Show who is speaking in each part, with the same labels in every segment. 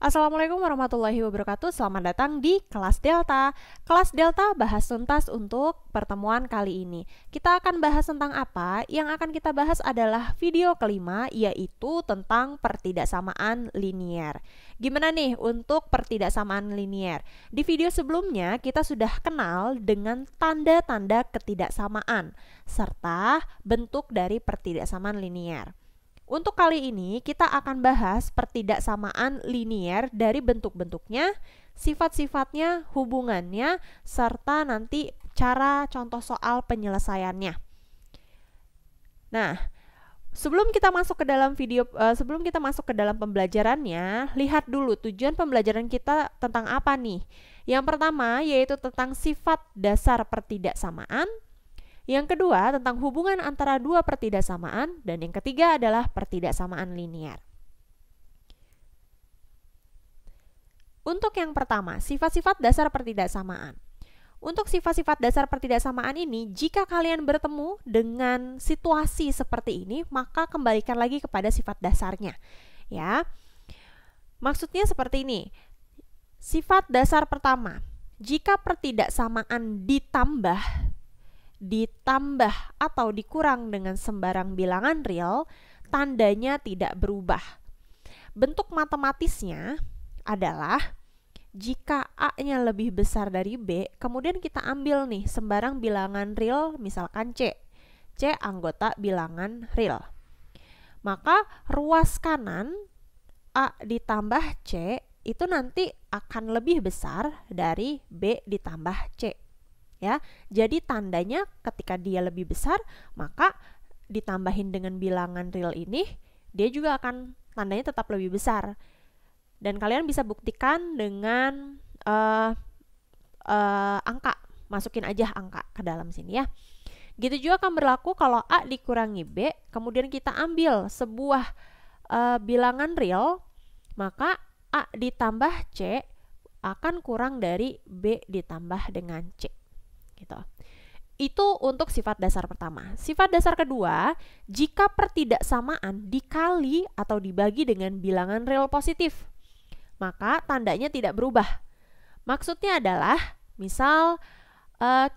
Speaker 1: Assalamualaikum warahmatullahi wabarakatuh. Selamat datang di kelas Delta. Kelas Delta bahas tuntas untuk pertemuan kali ini. Kita akan bahas tentang apa? Yang akan kita bahas adalah video kelima, yaitu tentang pertidaksamaan linier. Gimana nih untuk pertidaksamaan linier? Di video sebelumnya kita sudah kenal dengan tanda-tanda ketidaksamaan serta bentuk dari pertidaksamaan linier. Untuk kali ini kita akan bahas pertidaksamaan linier dari bentuk-bentuknya, sifat-sifatnya, hubungannya, serta nanti cara contoh soal penyelesaiannya. Nah, sebelum kita masuk ke dalam pembelajarannya, lihat dulu tujuan pembelajaran kita tentang apa nih. Yang pertama yaitu tentang sifat dasar pertidaksamaan. Yang kedua tentang hubungan antara dua pertidaksamaan, dan yang ketiga adalah pertidaksamaan linier. Untuk yang pertama, sifat-sifat dasar pertidaksamaan. Untuk sifat-sifat dasar pertidaksamaan ini, jika kalian bertemu dengan situasi seperti ini, maka kembalikan lagi kepada sifat dasarnya. Ya, maksudnya seperti ini. Sifat dasar pertama, jika pertidaksamaan ditambah atau dikurang dengan sembarang bilangan real, tandanya tidak berubah. Bentuk matematisnya adalah jika A-nya lebih besar dari B, kemudian kita ambil nih sembarang bilangan real, misalkan C. C anggota bilangan real. Maka ruas kanan A ditambah C itu nanti akan lebih besar dari B ditambah C. Ya, jadi tandanya ketika dia lebih besar, maka ditambahin dengan bilangan real ini, dia juga akan tandanya tetap lebih besar. Dan kalian bisa buktikan dengan angka, masukin aja angka ke dalam sini ya. Gitu juga akan berlaku kalau A dikurangi B, kemudian kita ambil sebuah bilangan real, maka A ditambah C akan kurang dari B ditambah dengan C. Gitu. Itu untuk sifat dasar pertama. Sifat dasar kedua, jika pertidaksamaan dikali atau dibagi dengan bilangan real positif, maka tandanya tidak berubah. Maksudnya adalah, misal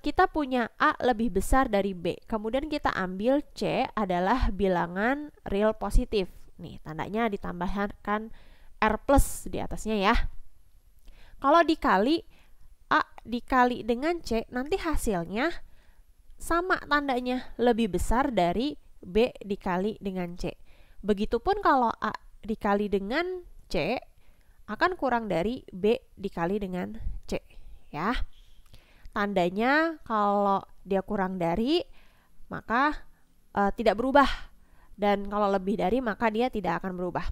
Speaker 1: kita punya A lebih besar dari B, kemudian kita ambil C adalah bilangan real positif. Nih, tandanya ditambahkan R plus di atasnya ya. Kalau dikali A dikali dengan C, nanti hasilnya sama tandanya, lebih besar dari B dikali dengan C. Begitupun kalau A dikali dengan C akan kurang dari B dikali dengan C ya. Tandanya kalau dia kurang dari maka tidak berubah, dan kalau lebih dari maka dia tidak akan berubah.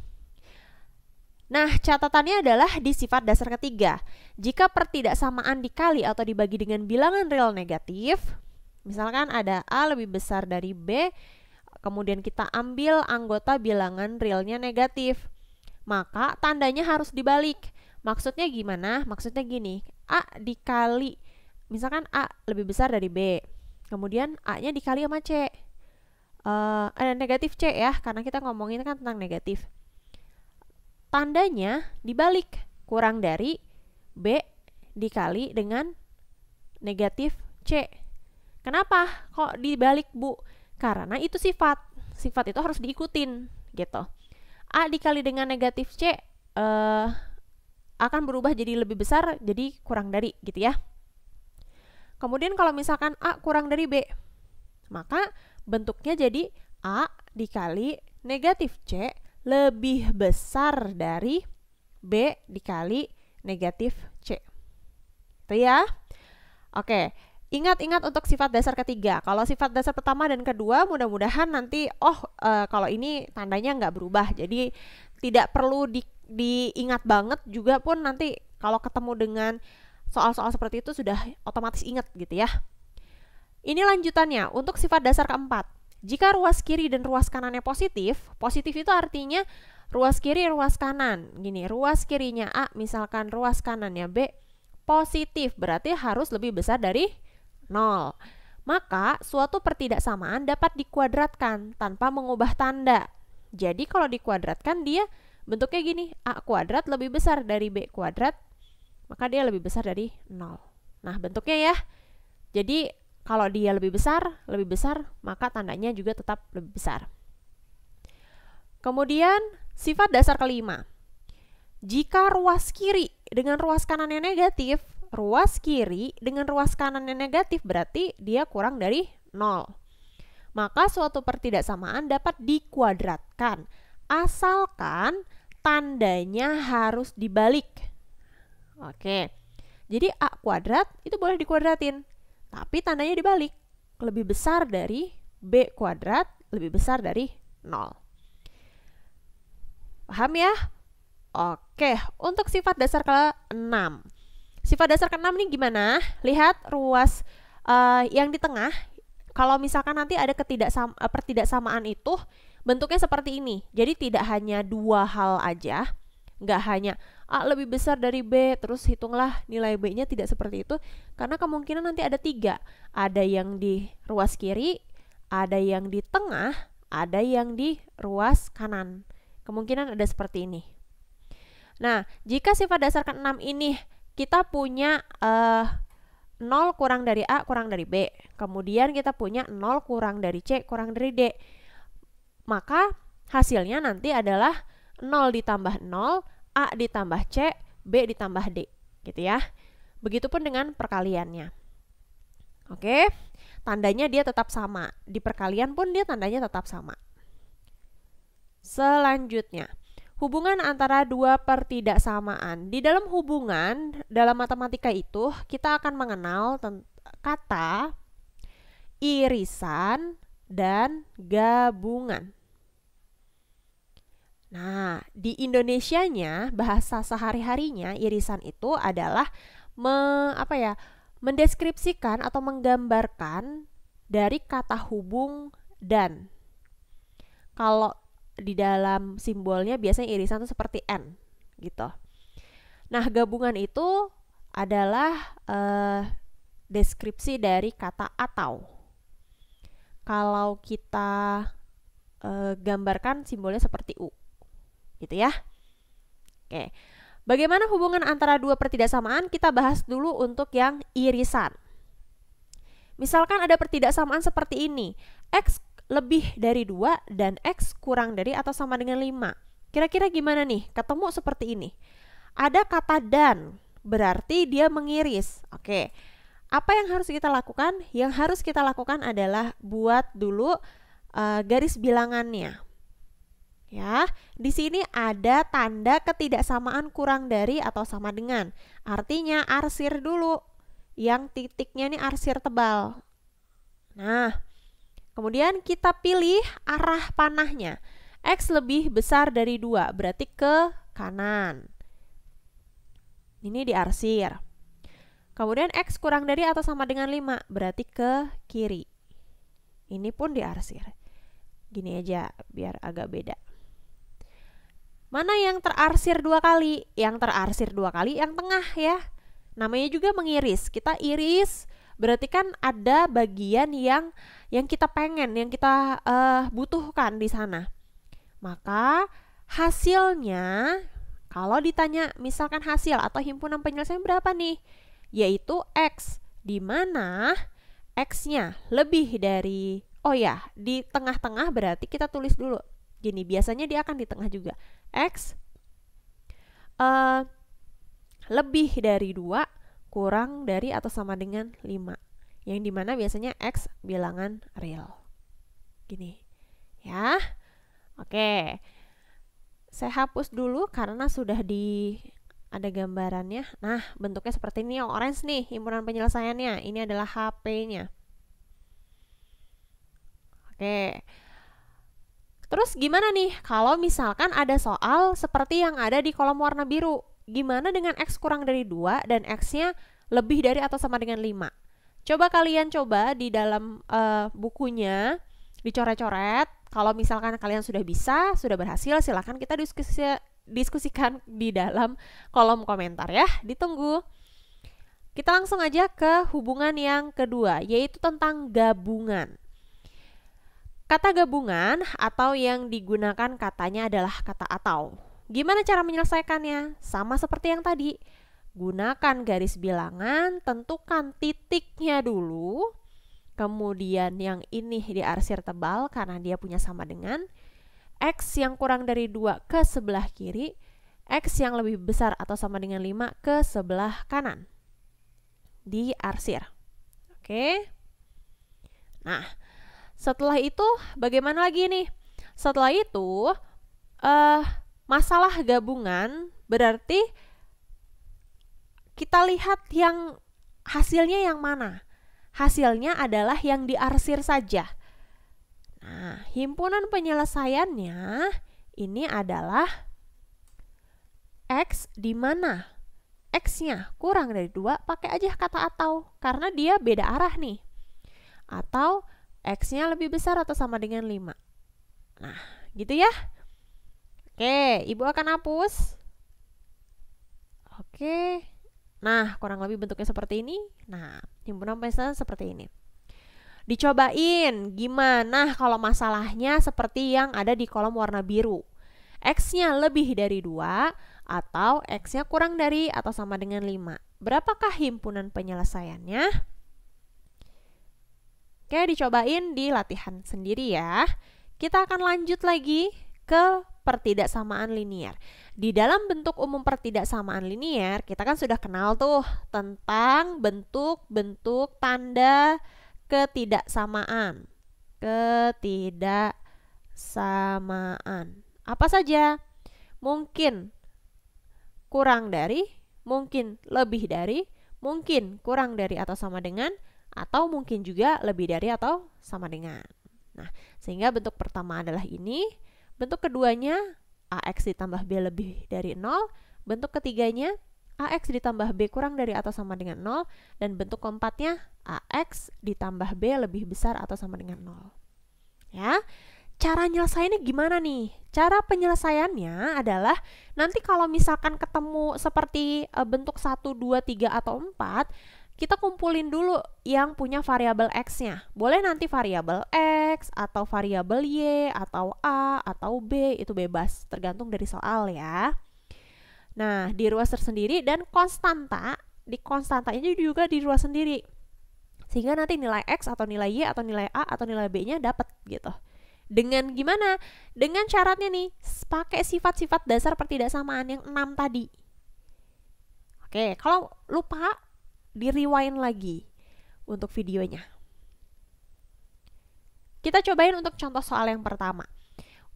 Speaker 1: Nah, catatannya adalah di sifat dasar ketiga. Jika pertidaksamaan dikali atau dibagi dengan bilangan real negatif, misalkan ada A lebih besar dari B, kemudian kita ambil anggota bilangan realnya negatif, maka tandanya harus dibalik. Maksudnya gimana? Maksudnya gini, A dikali, misalkan A lebih besar dari B, kemudian A-nya dikali sama C. Ada negatif C ya, karena kita ngomongin kan tentang negatif. Tandanya dibalik, kurang dari B dikali dengan negatif C. Kenapa kok dibalik, Bu? Karena itu sifat itu harus diikutin gitu. A dikali dengan negatif C akan berubah jadi lebih besar, jadi kurang dari gitu ya. Kemudian kalau misalkan A kurang dari B, maka bentuknya jadi A dikali negatif C lebih besar dari B dikali negatif C. Itu ya. Oke, ingat-ingat untuk sifat dasar ketiga. Kalau sifat dasar pertama dan kedua, mudah-mudahan nanti kalau ini tandanya nggak berubah, jadi tidak perlu diingat banget. Juga pun nanti kalau ketemu dengan soal-soal seperti itu sudah otomatis ingat gitu ya. Ini lanjutannya untuk sifat dasar keempat. Jika ruas kiri dan ruas kanannya positif, positif itu artinya ruas kiri, ruas kanan. Gini, ruas kirinya A, misalkan ruas kanannya B, positif, berarti harus lebih besar dari 0. Maka suatu pertidaksamaan dapat dikuadratkan tanpa mengubah tanda. Jadi kalau dikuadratkan dia Bentuknya gini, A kuadrat lebih besar dari B kuadrat, maka dia lebih besar dari 0. Nah, bentuknya ya. Jadi, kalau dia lebih besar, maka tandanya juga tetap lebih besar. Kemudian, sifat dasar kelima. Jika ruas kiri dengan ruas kanannya negatif, ruas kiri dengan ruas kanannya negatif berarti dia kurang dari 0. Maka suatu pertidaksamaan dapat dikuadratkan, asalkan tandanya harus dibalik. Oke, jadi A kuadrat itu boleh dikuadratin, tapi tandanya dibalik. Lebih besar dari B kuadrat, lebih besar dari 0. Paham ya? Oke, untuk sifat dasar ke-6. Sifat dasar ke-6 nih gimana? Lihat ruas yang di tengah. Kalau misalkan nanti ada pertidaksamaan itu bentuknya seperti ini. Jadi tidak hanya dua hal aja, nggak hanya A lebih besar dari B, terus hitunglah nilai B-nya, tidak seperti itu. Karena kemungkinan nanti ada 3. Ada yang di ruas kiri, ada yang di tengah, ada yang di ruas kanan. Kemungkinan ada seperti ini. Nah, jika sifat dasar ke-6 ini kita punya 0 kurang dari A kurang dari B, kemudian kita punya 0 kurang dari C kurang dari D, maka hasilnya nanti adalah 0 ditambah 0, A ditambah C, B ditambah D, gitu ya. Begitupun dengan perkaliannya. Oke, tandanya dia tetap sama. Di perkalian pun dia tandanya tetap sama. Selanjutnya, hubungan antara dua pertidaksamaan. Di dalam hubungan, dalam matematika itu, kita akan mengenal kata irisan dan gabungan. Nah, di Indonesianya, bahasa sehari-harinya, irisan itu adalah mendeskripsikan atau menggambarkan dari kata hubung dan. Kalau di dalam simbolnya biasanya irisan itu seperti N gitu. Nah, gabungan itu adalah deskripsi dari kata atau. Kalau kita gambarkan simbolnya seperti U, gitu ya. Oke, bagaimana hubungan antara dua pertidaksamaan? Kita bahas dulu untuk yang irisan. Misalkan ada pertidaksamaan seperti ini, X lebih dari 2 dan X kurang dari atau sama dengan 5. Kira-kira gimana nih? Ketemu seperti ini. Ada kata dan, berarti dia mengiris. Oke, apa yang harus kita lakukan? Yang harus kita lakukan adalah buat dulu garis bilangannya. Ya, di sini ada tanda ketidaksamaan kurang dari atau sama dengan. Artinya arsir dulu. Yang titiknya ini arsir tebal. Nah, kemudian kita pilih arah panahnya. X lebih besar dari 2, berarti ke kanan. Ini diarsir. Kemudian X kurang dari atau sama dengan 5, berarti ke kiri. Ini pun diarsir. Gini aja, biar agak beda. Mana yang terarsir 2 kali? Yang terarsir 2 kali yang tengah ya. Namanya juga mengiris. Kita iris, berarti kan ada bagian yang kita pengen, yang kita butuhkan di sana. Maka hasilnya, kalau ditanya misalkan hasil atau himpunan penyelesaian berapa nih? Yaitu X, di mana X-nya lebih dari, di tengah-tengah berarti kita tulis dulu. Gini, biasanya dia akan di tengah juga. X lebih dari 2 kurang dari atau sama dengan 5. Yang dimana biasanya X bilangan real. Gini. Ya. Oke. Saya hapus dulu karena sudah ada gambarannya. Nah, bentuknya seperti ini yang orange nih, himpunan penyelesaiannya. Ini adalah HP-nya. Oke. Terus gimana nih kalau misalkan ada soal seperti yang ada di kolom warna biru? Gimana dengan X kurang dari 2 dan X-nya lebih dari atau sama dengan 5? Coba kalian di dalam bukunya, dicoret-coret. Kalau misalkan kalian sudah bisa, sudah berhasil, silahkan kita diskusikan di dalam kolom komentar ya. Ditunggu. Kita langsung aja ke hubungan yang kedua, yaitu tentang gabungan. Kata gabungan atau yang digunakan katanya adalah kata atau. Gimana cara menyelesaikannya? Sama seperti yang tadi. Gunakan garis bilangan, tentukan titiknya dulu. Kemudian yang ini diarsir tebal karena dia punya sama dengan X yang kurang dari 2 ke sebelah kiri, X yang lebih besar atau sama dengan 5 ke sebelah kanan. Diarsir. Oke. Nah, setelah itu bagaimana lagi nih? Setelah itu masalah gabungan berarti kita lihat yang hasilnya yang mana. Hasilnya adalah yang diarsir saja. Nah, himpunan penyelesaiannya ini adalah X di mana X-nya kurang dari 2, pakai aja kata atau, karena dia beda arah nih. Atau X-nya lebih besar atau sama dengan 5. Nah, gitu ya. Oke, Ibu akan hapus. Oke. Nah, kurang lebih bentuknya seperti ini. Nah, himpunan penyelesaian seperti ini. Dicobain gimana kalau masalahnya seperti yang ada di kolom warna biru. X-nya lebih dari 2 atau X-nya kurang dari atau sama dengan 5. Berapakah himpunan penyelesaiannya? Oke, dicobain di latihan sendiri ya. Kita akan lanjut lagi ke pertidaksamaan linier. Di dalam bentuk umum pertidaksamaan linier, kita kan sudah kenal tuh tentang bentuk-bentuk tanda ketidaksamaan. Ketidaksamaan. Apa saja? Mungkin kurang dari, mungkin lebih dari, mungkin kurang dari atau sama dengan, atau mungkin juga lebih dari atau sama dengan. Nah, sehingga bentuk pertama adalah ini, bentuk keduanya AX ditambah B lebih dari 0, bentuk ketiganya AX ditambah B kurang dari atau sama dengan 0, dan bentuk keempatnya AX ditambah B lebih besar atau sama dengan 0. Ya, cara nyelesainnya gimana nih? Cara penyelesaiannya adalah nanti kalau misalkan ketemu seperti bentuk 1, 2, 3, atau 4, kita kumpulin dulu yang punya variabel X-nya. Boleh nanti variabel X, atau variabel Y, atau A, atau B, itu bebas, tergantung dari soal ya. Nah, di ruas tersendiri dan konstanta, di konstantanya juga di ruas sendiri. Sehingga nanti nilai X atau nilai Y atau nilai A atau nilai B-nya dapat gitu. Dengan gimana? Dengan syaratnya nih, pakai sifat-sifat dasar pertidaksamaan yang 6 tadi. Oke, kalau lupa, di-rewind lagi untuk videonya. Kita cobain untuk contoh soal yang pertama.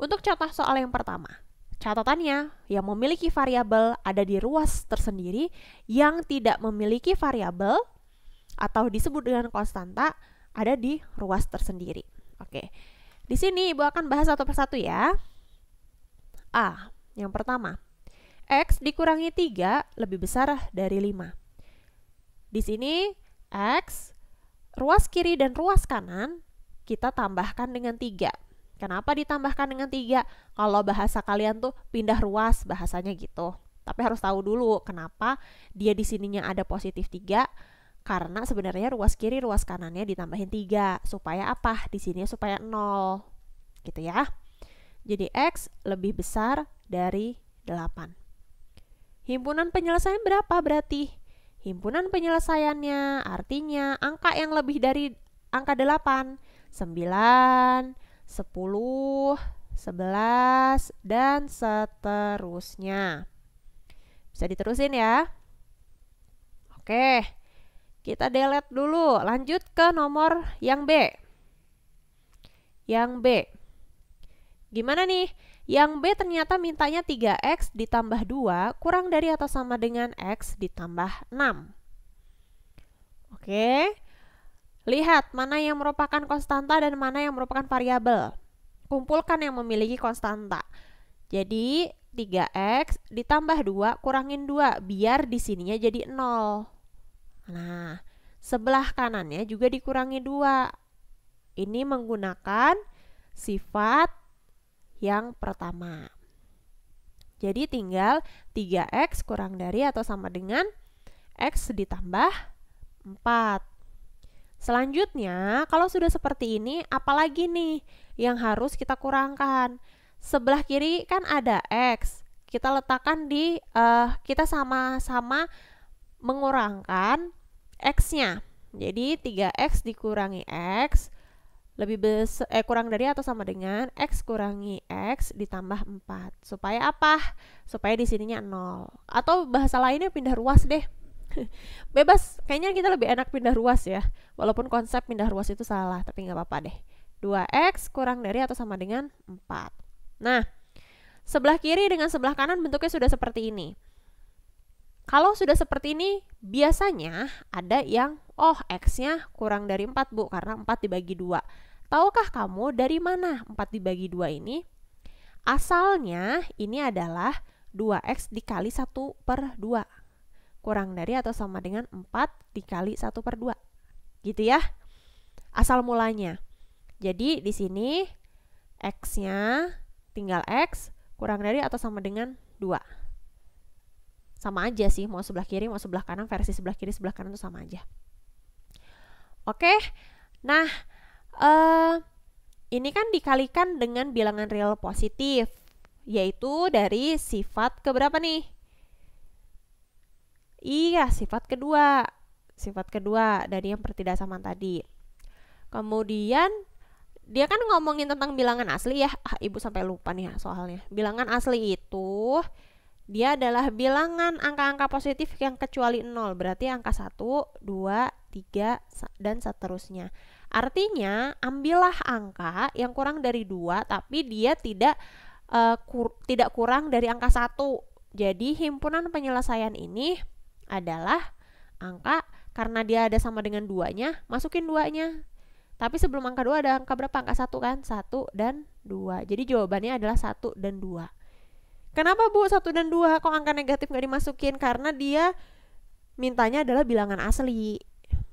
Speaker 1: Untuk contoh soal yang pertama, catatannya yang memiliki variabel ada di ruas tersendiri, yang tidak memiliki variabel atau disebut dengan konstanta ada di ruas tersendiri. Oke. Di sini Ibu akan bahas satu persatu ya. A, yang pertama. X dikurangi 3 lebih besar dari 5. Di sini X, ruas kiri dan ruas kanan kita tambahkan dengan 3. Kenapa ditambahkan dengan 3? Kalau bahasa kalian tuh pindah ruas, bahasanya gitu. Tapi harus tahu dulu kenapa dia di sininya ada positif 3. Karena sebenarnya ruas kiri, ruas kanannya ditambahin 3. Supaya apa? Di sini supaya 0. Gitu ya. Jadi X lebih besar dari 8. Himpunan penyelesaian berapa berarti? Himpunan penyelesaiannya artinya angka yang lebih dari angka 8. 9, 10, 11, dan seterusnya. Bisa diterusin ya. Oke. Kita delete dulu, lanjut ke nomor yang B. Yang B. Gimana nih? Yang B ternyata mintanya 3X ditambah 2 kurang dari atau sama dengan X ditambah 6. Oke. Lihat mana yang merupakan konstanta dan mana yang merupakan variabel. Kumpulkan yang memiliki konstanta. Jadi 3X ditambah 2 kurangin 2 biar di sininya jadi 0. Nah, sebelah kanannya juga dikurangi 2. Ini menggunakan sifat yang pertama. Jadi tinggal 3X kurang dari atau sama dengan X ditambah 4. Selanjutnya, kalau sudah seperti ini, apalagi nih yang harus kita kurangkan? Sebelah kiri kan ada X. kita letakkan di, kita sama-sama mengurangkan X-nya. Jadi 3X dikurangi X lebih besar, kurang dari atau sama dengan X kurangi X ditambah 4. Supaya apa? Supaya di sininya 0. Atau bahasa lainnya pindah ruas deh. Bebas, kayaknya kita lebih enak pindah ruas ya. Walaupun konsep pindah ruas itu salah, tapi nggak apa-apa deh. 2X kurang dari atau sama dengan 4. Nah, sebelah kiri dengan sebelah kanan bentuknya sudah seperti ini. Kalau sudah seperti ini, biasanya ada yang, oh X-nya kurang dari 4 Bu, karena 4 dibagi 2. Tahukah kamu dari mana 4 dibagi 2 ini? Asalnya ini adalah 2X dikali 1/2. Kurang dari atau sama dengan 4 dikali 1/2. Gitu ya. Asal mulanya. Jadi di sini X-nya tinggal X kurang dari atau sama dengan 2. Sama aja sih, mau sebelah kiri mau sebelah kanan, versi sebelah kiri sebelah kanan itu sama aja. Oke, nah ini kan dikalikan dengan bilangan real positif, yaitu dari sifat keberapa nih? Iya, sifat kedua. Sifat kedua dari yang pertidaksamaan tadi. Kemudian dia kan ngomongin tentang bilangan asli ya. Ibu sampai lupa nih ya soalnya. Bilangan asli itu dia adalah bilangan angka-angka positif yang kecuali 0. Berarti angka 1, 2, 3, dan seterusnya. Artinya, ambillah angka yang kurang dari 2, tapi dia tidak kurang dari angka 1. Jadi, himpunan penyelesaian ini adalah angka, karena dia ada sama dengan 2-nya, masukin 2-nya. Tapi sebelum angka 2 ada angka berapa? Angka 1 kan? 1 dan 2. Jadi, jawabannya adalah 1 dan 2. Kenapa Bu 1 dan 2 kok angka negatif nggak dimasukin? Karena dia mintanya adalah bilangan asli.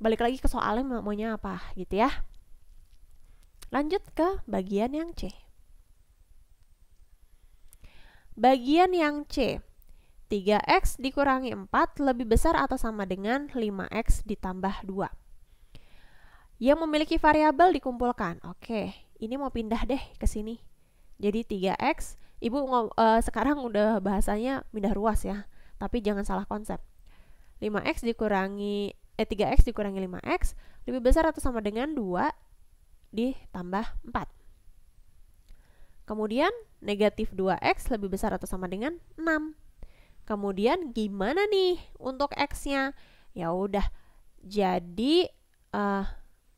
Speaker 1: Balik lagi ke soalnya maunya apa gitu ya. Lanjut ke bagian yang C. Bagian yang C. 3X dikurangi 4 lebih besar atau sama dengan 5X ditambah 2. Yang memiliki variabel dikumpulkan. Oke, ini mau pindah deh ke sini. Jadi 3X, Ibu sekarang udah bahasanya pindah ruas ya, tapi jangan salah konsep. 3X dikurangi 5X lebih besar atau sama dengan 2 ditambah 4. Kemudian negatif 2X lebih besar atau sama dengan 6. Kemudian gimana nih untuk X-nya? Ya udah, jadi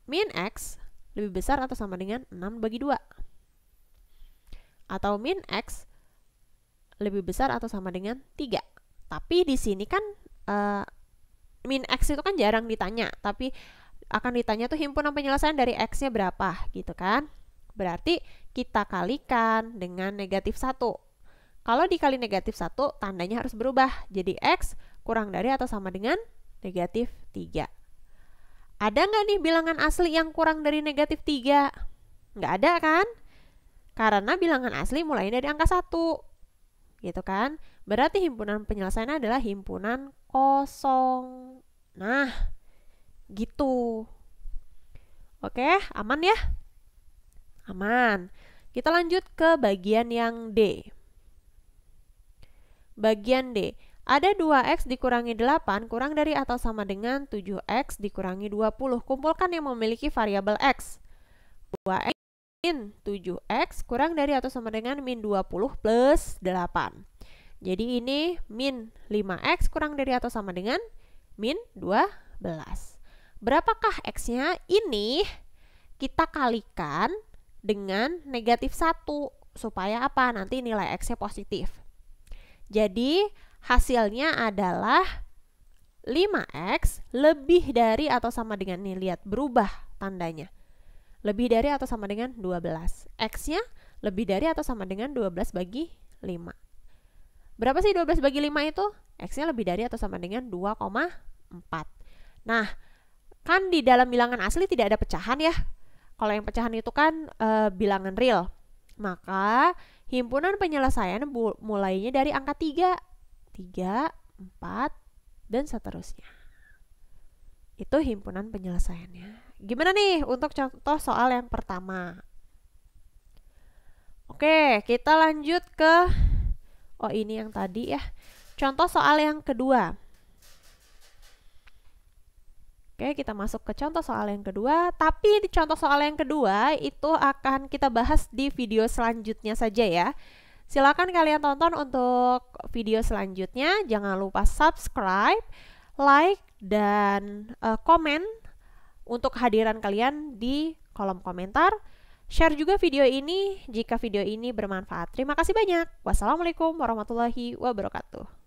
Speaker 1: min X lebih besar atau sama dengan 6 bagi 2. Atau min X lebih besar atau sama dengan 3. Tapi di sini kan min X itu kan jarang ditanya, tapi akan ditanya tuh himpunan penyelesaian dari X-nya berapa gitu kan. Berarti kita kalikan dengan negatif 1. Kalau dikali negatif 1, tandanya harus berubah. Jadi X kurang dari atau sama dengan negatif 3. Ada nggak nih bilangan asli yang kurang dari negatif 3? Nggak ada kan? Karena bilangan asli mulainya dari angka 1. Gitu kan? Berarti himpunan penyelesaian adalah himpunan kosong. Nah, gitu. Oke, aman ya? Aman. Kita lanjut ke bagian yang D. Bagian D. Ada 2X dikurangi 8 kurang dari atau sama dengan 7X dikurangi 20. Kumpulkan yang memiliki variabel X. 2X min 7X kurang dari atau sama dengan min 20 plus 8. Jadi ini min 5X kurang dari atau sama dengan min 12. Berapakah X-nya? Ini kita kalikan dengan negatif 1. Supaya apa? Nanti nilai X-nya positif. Jadi hasilnya adalah 5X lebih dari atau sama dengan, nih lihat berubah tandanya. Lebih dari atau sama dengan 12. X-nya lebih dari atau sama dengan 12 bagi 5. Berapa sih 12 bagi 5 itu? X-nya lebih dari atau sama dengan 2,4. Nah, kan di dalam bilangan asli tidak ada pecahan ya. Kalau yang pecahan itu kan bilangan real. Maka himpunan penyelesaian mulainya dari angka 3, 4, dan seterusnya. Itu himpunan penyelesaiannya. Gimana nih untuk contoh soal yang pertama? Oke, kita lanjut ke Oh, ini yang tadi ya. Contoh soal yang kedua. Oke, kita masuk ke contoh soal yang kedua. Tapi di contoh soal yang kedua itu akan kita bahas di video selanjutnya saja ya. Silakan kalian tonton untuk video selanjutnya. Jangan lupa subscribe, like, dan komen untuk kehadiran kalian di kolom komentar. Share juga video ini jika video ini bermanfaat. Terima kasih banyak. Wassalamualaikum warahmatullahi wabarakatuh.